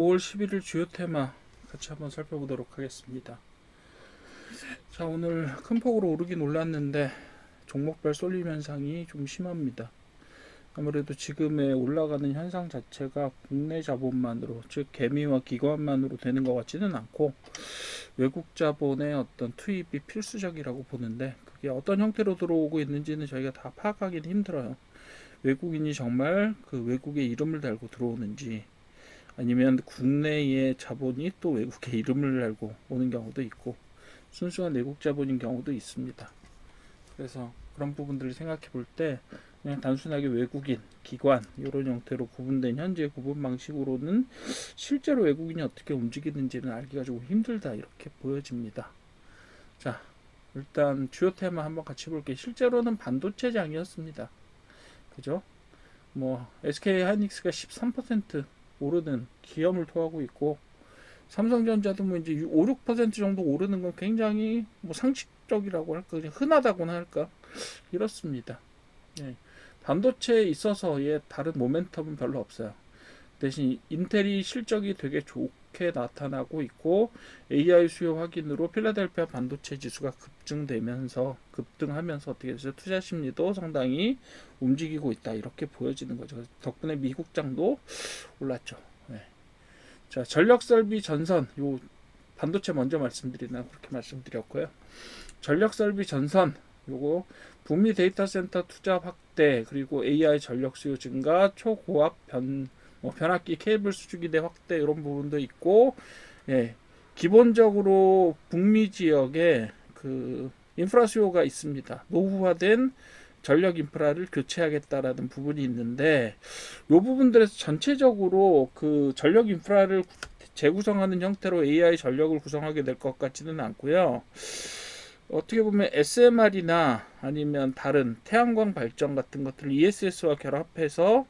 5월 11일 주요 테마 같이 한번 살펴보도록 하겠습니다. 자, 오늘 큰 폭으로 오르긴 올랐는데 종목별 쏠림 현상이 좀 심합니다. 아무래도 지금의 올라가는 현상 자체가 국내 자본만으로, 즉 개미와 기관만으로 되는 것 같지는 않고 외국 자본의 어떤 투입이 필수적이라고 보는데, 그게 어떤 형태로 들어오고 있는지는 저희가 다 파악하기는 힘들어요. 외국인이 정말 그 외국의 이름을 달고 들어오는지, 아니면 국내의 자본이 또 외국의 이름을 달고 오는 경우도 있고, 순수한 내국 자본인 경우도 있습니다. 그래서 그런 부분들을 생각해 볼 때 그냥 단순하게 외국인, 기관 이런 형태로 구분된 현재 구분 방식으로는 실제로 외국인이 어떻게 움직이는지는 알기가 조금 힘들다, 이렇게 보여집니다. 자, 일단 주요 테마 한번 같이 볼게요. 실제로는 반도체 장이었습니다. 그죠? SK 하이닉스가 13% 오르는 기염을 토하고 있고, 삼성전자도 이제 5, 6% 정도 오르는 건 굉장히 상식적이라고 할까, 그냥 흔하다고나 할까, 이렇습니다. 예. 반도체에 있어서의 다른 모멘텀은 별로 없어요. 대신 인텔이 실적이 되게 좋게 나타나고 있고, AI 수요 확인으로 필라델피아 반도체 지수가 급등하면서 어떻게 되죠? 투자 심리도 상당히 움직이고 있다, 이렇게 보여지는 거죠. 덕분에 미국장도 올랐죠. 네. 자, 전력 설비 전선, 요 반도체 먼저 말씀드리나 그렇게 말씀드렸고요. 전력 설비 전선, 요거 북미 데이터 센터 투자 확대, 그리고 AI 전력 수요 증가, 초고압 변압기 케이블 수주기대 확대, 이런 부분도 있고, 예, 기본적으로 북미 지역에 그 인프라 수요가 있습니다. 노후화된 전력 인프라를 교체하겠다라는 부분이 있는데, 이 부분들에서 전체적으로 그 전력 인프라를 재구성하는 형태로 AI 전력을 구성하게 될 것 같지는 않고요. 어떻게 보면 SMR이나 아니면 다른 태양광 발전 같은 것들을 ESS와 결합해서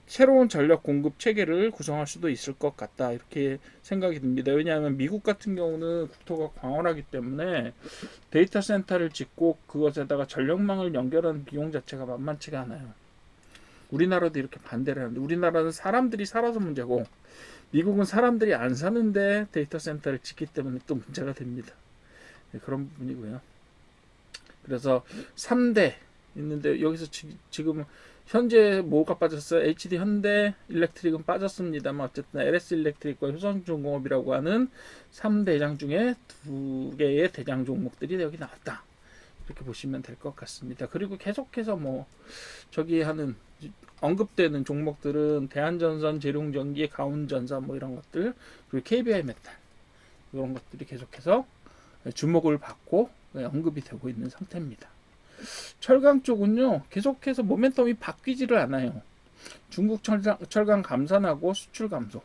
새로운 전력 공급 체계를 구성할 수도 있을 것 같다, 이렇게 생각이 듭니다. 왜냐하면 미국 같은 경우는 국토가 광활하기 때문에 데이터 센터를 짓고 그것에다가 전력망을 연결하는 비용 자체가 만만치가 않아요. 우리나라도 이렇게 반대를 하는데, 우리나라는 사람들이 살아서 문제고 미국은 사람들이 안 사는데 데이터 센터를 짓기 때문에 또 문제가 됩니다. 네, 그런 부분이고요. 그래서 3대 있는데, 여기서 지금 현재 뭐가 빠졌어요? HD 현대 일렉트릭은 빠졌습니다만, 어쨌든 LS 일렉트릭과 효성중공업이라고 하는 3대장 중에 2개의 대장 종목들이 여기 나왔다, 이렇게 보시면 될 것 같습니다. 그리고 계속해서 저기 하는 언급되는 종목들은 대한전선, 재룡전기, 가온전자 이런 것들, 그리고 KBI 메탈, 이런 것들이 계속해서 주목을 받고 언급이 되고 있는 상태입니다. 철강 쪽은요, 계속해서 모멘텀이 바뀌지를 않아요. 중국 철강 감산하고 수출 감소,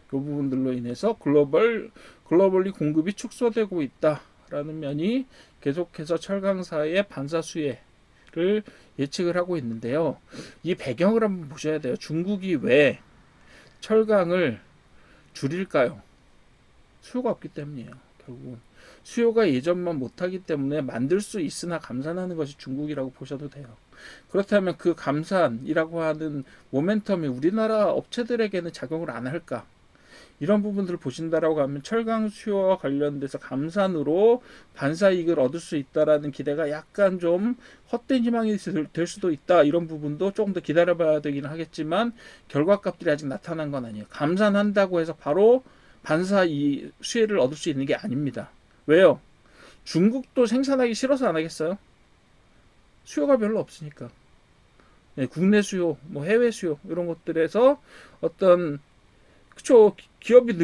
이 부분들로 인해서 글로벌리 공급이 축소되고 있다라는 면이 계속해서 철강사의 반사 수혜를 예측을 하고 있는데요. 이 배경을 한번 보셔야 돼요. 중국이 왜 철강을 줄일까요? 수요가 없기 때문이에요. 결국은 수요가 예전만 못하기 때문에 만들 수 있으나 감산하는 것이 중국이라고 보셔도 돼요. 그렇다면 그 감산이라고 하는 모멘텀이 우리나라 업체들에게는 작용을 안 할까? 이런 부분들을 보신다라고 하면 철강 수요와 관련돼서 감산으로 반사 이익을 얻을 수 있다라는 기대가 약간 좀 헛된 희망이 될 수도 있다, 이런 부분도 조금 더 기다려봐야 되긴 하겠지만 결과값들이 아직 나타난 건 아니에요. 감산한다고 해서 바로 반사 이 수혜를 얻을 수 있는 게 아닙니다. 왜요? 중국도 생산하기 싫어서 안 하겠어요? 수요가 별로 없으니까. 네, 국내 수요, 해외 수요, 이런 것들에서 어떤, 그쵸, 기업이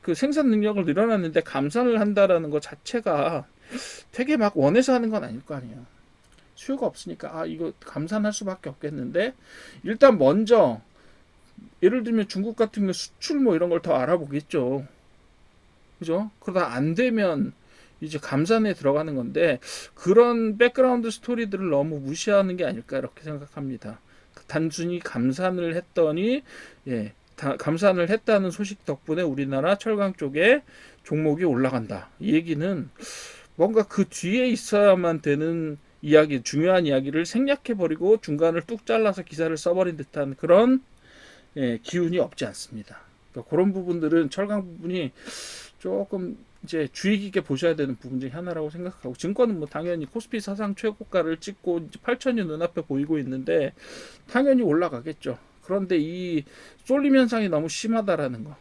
그 생산 능력을 늘어났는데 감산을 한다라는 것 자체가 되게 막 원해서 하는 건 아닐 거 아니에요. 수요가 없으니까 이거 감산할 수밖에 없겠는데, 일단 먼저 예를 들면 중국 같은 경우 수출 이런 걸 더 알아보겠죠. 그죠? 그러다 안 되면 이제 감산에 들어가는 건데, 그런 백그라운드 스토리들을 너무 무시하는 게 아닐까, 이렇게 생각합니다. 단순히 감산을 했더니, 감산을 했다는 소식 덕분에 우리나라 철강 쪽에 종목이 올라간다, 이 얘기는 뭔가 그 뒤에 있어야만 되는 이야기, 중요한 이야기를 생략해버리고 중간을 뚝 잘라서 기사를 써버린 듯한 그런 기운이 없지 않습니다. 그러니까 그런 부분들은 철강 부분이 조금 이제 주의 깊게 보셔야 되는 부분 중에 하나라고 생각하고, 증권은 뭐 당연히 코스피 사상 최고가를 찍고 이제 8천이 눈앞에 보이고 있는데 당연히 올라가겠죠. 그런데 이 쏠림 현상이 너무 심하다라는 거,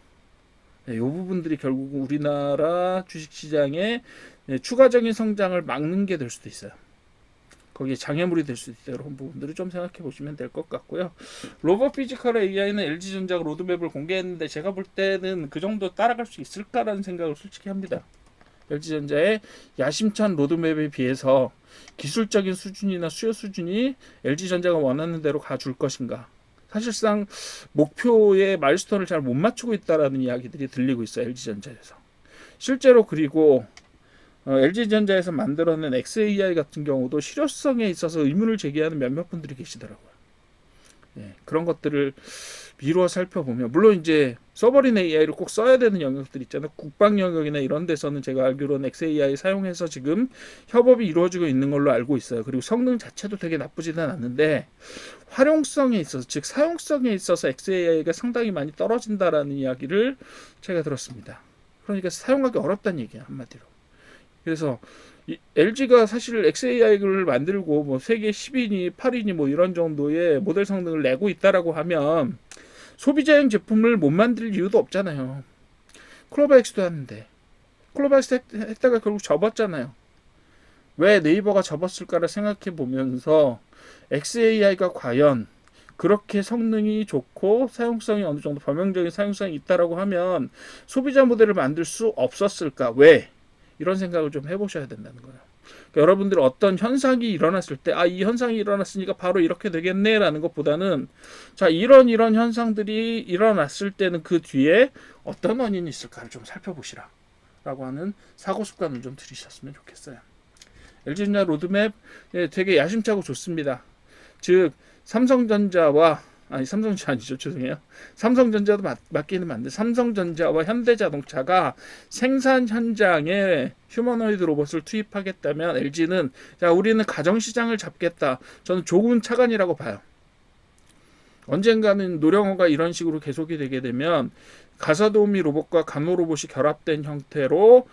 이 부분들이 결국 우리나라 주식시장의 추가적인 성장을 막는 게 될 수도 있어요. 거기에 장애물이 될 수 있다. 이런 부분들을 좀 생각해 보시면 될 것 같고요. 로봇 피지컬 AI는 LG전자가 로드맵을 공개했는데 제가 볼 때는 그 정도 따라갈 수 있을까라는 생각을 솔직히 합니다. LG전자의 야심찬 로드맵에 비해서 기술적인 수준이나 수요 수준이 LG전자가 원하는 대로 가줄 것인가. 사실상 목표의 마일스톤을 잘 못 맞추고 있다라는 이야기들이 들리고 있어요. LG전자에서. 실제로 그리고 LG전자에서 만들어낸 XAI 같은 경우도 실효성에 있어서 의문을 제기하는 몇몇 분들이 계시더라고요. 예, 그런 것들을 미루어 살펴보면, 물론 이제 서버린 AI를 꼭 써야 되는 영역들 있잖아요. 국방 영역이나 이런 데서는 제가 알기로는 XAI 사용해서 지금 협업이 이루어지고 있는 걸로 알고 있어요. 그리고 성능 자체도 되게 나쁘지는 않은데 활용성에 있어서, 즉 사용성에 있어서 XAI가 상당히 많이 떨어진다라는 이야기를 제가 들었습니다. 그러니까 사용하기 어렵다는 얘기야, 한마디로. 그래서 LG가 사실 XAI를 만들고 뭐 세계 10위니 8위니 뭐 이런 정도의 모델 성능을 내고 있다라고 하면 소비자용 제품을 못 만들 이유도 없잖아요. 클로바엑스도 하는데 클로바엑스 했다가 결국 접었잖아요. 왜 네이버가 접었을까를 생각해 보면서 XAI가 과연 그렇게 성능이 좋고 사용성이 어느 정도 범용적인 사용성이 있다라고 하면 소비자 모델을 만들 수 없었을까? 왜? 이런 생각을 좀 해보셔야 된다는 거예요. 그러니까 여러분들 어떤 현상이 일어났을 때, 이 현상이 일어났으니까 바로 이렇게 되겠네라는 것보다는, 자, 이런 현상들이 일어났을 때는 그 뒤에 어떤 원인이 있을까를 좀 살펴보시라 라고 하는 사고 습관을 좀 들이셨으면 좋겠어요. LG전자 로드맵 되게 야심차고 좋습니다. 즉 삼성전자와 삼성전자 아니죠. 죄송해요. 삼성전자도 맞기는 맞는데 삼성전자와 현대자동차가 생산 현장에 휴머노이드 로봇을 투입하겠다면 LG는 자, 우리는 가정시장을 잡겠다. 저는 좋은 차관이라고 봐요. 언젠가는 노령호가 이런 식으로 계속이 되게 되면 가사도우미 로봇과 간호 로봇이 결합된 형태로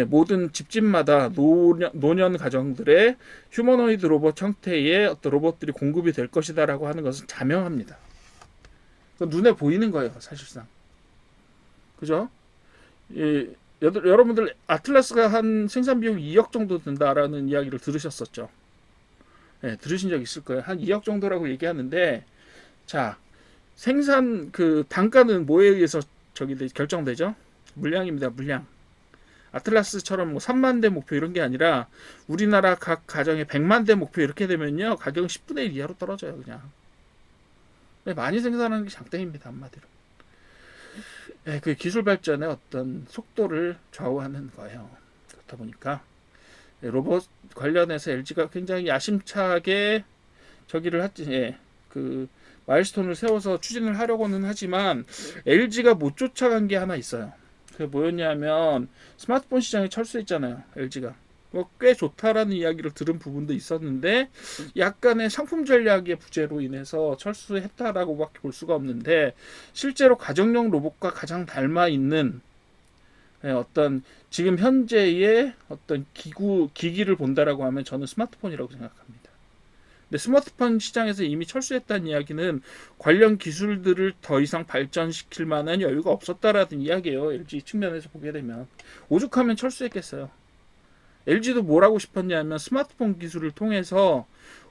모든 집집마다 노년 가정들의 휴머노이드 로봇 형태의 어떤 로봇들이 공급이 될 것이다라고 하는 것은 자명합니다. 눈에 보이는 거예요, 사실상. 그죠? 여러분들 아틀라스가 한 생산 비용 2억 정도 든다라는 이야기를 들으셨었죠. 들으신 적 있을 거예요. 한 2억 정도라고 얘기하는데, 자, 생산 그 단가는 뭐에 의해서 결정되죠? 물량입니다, 물량. 아틀라스처럼 뭐 3만 대 목표 이런 게 아니라 우리나라 각 가정에 100만 대 목표 이렇게 되면요, 가격은 10분의 1 이하로 떨어져요, 그냥. 많이 생산하는 게 장땡입니다, 한마디로. 그 기술 발전의 어떤 속도를 좌우하는 거예요. 그렇다 보니까 로봇 관련해서 LG가 굉장히 야심차게 그 마일스톤을 세워서 추진을 하려고는 하지만 LG가 못 쫓아간 게 하나 있어요. 그게 뭐였냐면 스마트폰 시장에 철수했잖아요, LG가. 꽤 좋다라는 이야기를 들은 부분도 있었는데 약간의 상품 전략의 부재로 인해서 철수했다라고밖에 볼 수가 없는데, 실제로 가정용 로봇과 가장 닮아 있는 어떤 지금 현재의 어떤 기기를 본다라고 하면 저는 스마트폰이라고 생각합니다. 근데 스마트폰 시장에서 이미 철수했다는 이야기는 관련 기술들을 더 이상 발전시킬 만한 여유가 없었다라는 이야기예요. LG 측면에서 보게 되면 오죽하면 철수했겠어요. LG도 뭘 하고 싶었냐면 스마트폰 기술을 통해서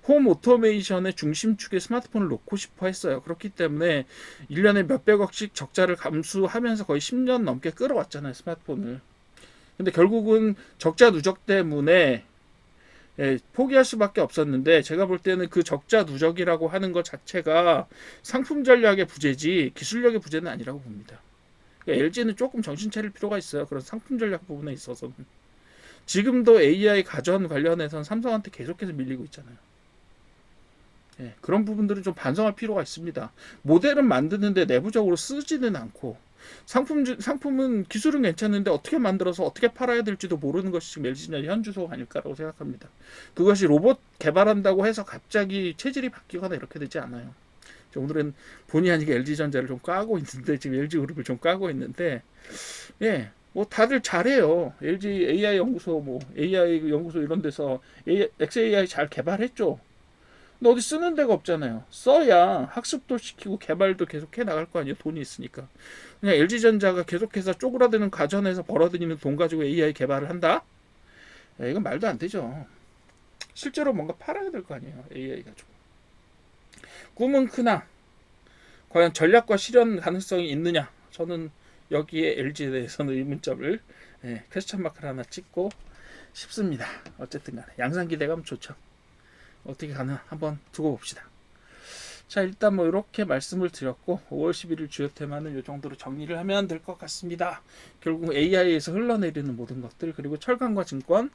홈 오토메이션의 중심축에 스마트폰을 놓고 싶어 했어요. 그렇기 때문에 1년에 몇백억씩 적자를 감수하면서 거의 10년 넘게 끌어왔잖아요, 스마트폰을. 근데 결국은 적자 누적 때문에 포기할 수밖에 없었는데, 제가 볼 때는 그 적자 누적이라고 하는 것 자체가 상품 전략의 부재지 기술력의 부재는 아니라고 봅니다. 그러니까 LG는 조금 정신 차릴 필요가 있어요. 그런 상품 전략 부분에 있어서는. 지금도 AI 가전 관련해서는 삼성한테 계속해서 밀리고 있잖아요. 그런 부분들은 좀 반성할 필요가 있습니다. 모델은 만드는데 내부적으로 쓰지는 않고, 상품은 기술은 괜찮은데 어떻게 만들어서 어떻게 팔아야 될지도 모르는 것이 지금 LG전자 현주소가 아닐까라고 생각합니다. 그것이 로봇 개발한다고 해서 갑자기 체질이 바뀌거나 이렇게 되지 않아요. 오늘은 본의 아니게 LG전자를 좀 까고 있는데, 지금 LG그룹을 좀 까고 있는데, 예, 뭐 다들 잘해요. LG AI 연구소, 뭐 AI 연구소 이런 데서 XAI 잘 개발했죠. 근데 어디 쓰는 데가 없잖아요. 써야 학습도 시키고 개발도 계속 해 나갈 거 아니에요. 돈이 있으니까. 그냥 LG전자가 계속해서 쪼그라드는 가전에서 벌어들이는 돈 가지고 AI 개발을 한다? 야, 이건 말도 안 되죠. 실제로 뭔가 팔아야 될 거 아니에요. AI 가지고. 꿈은 크나 과연 전략과 실현 가능성이 있느냐? 저는 여기에 LG에 대해서는 의문점을, 퀘스천 마크를 하나 찍고 싶습니다. 어쨌든 간에 양산 기대감 좋죠. 어떻게 가나 한번 두고 봅시다. 자, 일단 뭐 이렇게 말씀을 드렸고 5월 11일 주요 테마는 이 정도로 정리를 하면 될 것 같습니다. 결국 AI에서 흘러내리는 모든 것들, 그리고 철강과 증권,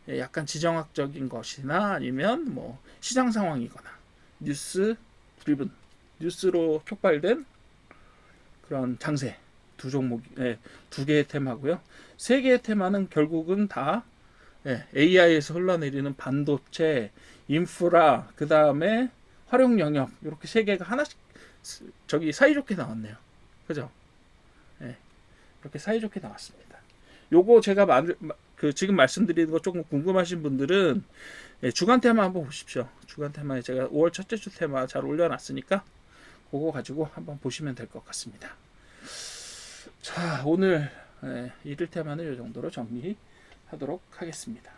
약간 지정학적인 것이나 아니면 뭐 시장 상황이거나 뉴스 드리븐, 뉴스로 촉발된 그런 장세, 두 종목, 두 개의 테마고요. 세 개의 테마는 결국은 다 AI에서 흘러내리는 반도체, 인프라, 그 다음에 활용 영역, 이렇게 세 개가 하나씩 저기 사이좋게 나왔네요. 그죠? 예, 이렇게 사이좋게 나왔습니다. 요거 제가 지금 말씀드리는 거 조금 궁금하신 분들은 주간 테마 한번 보십시오. 주간 테마에 제가 5월 첫째 주 테마 잘 올려놨으니까 그거 가지고 한번 보시면 될 것 같습니다. 자, 오늘 일일 테마는 이 정도로 정리하도록 하겠습니다.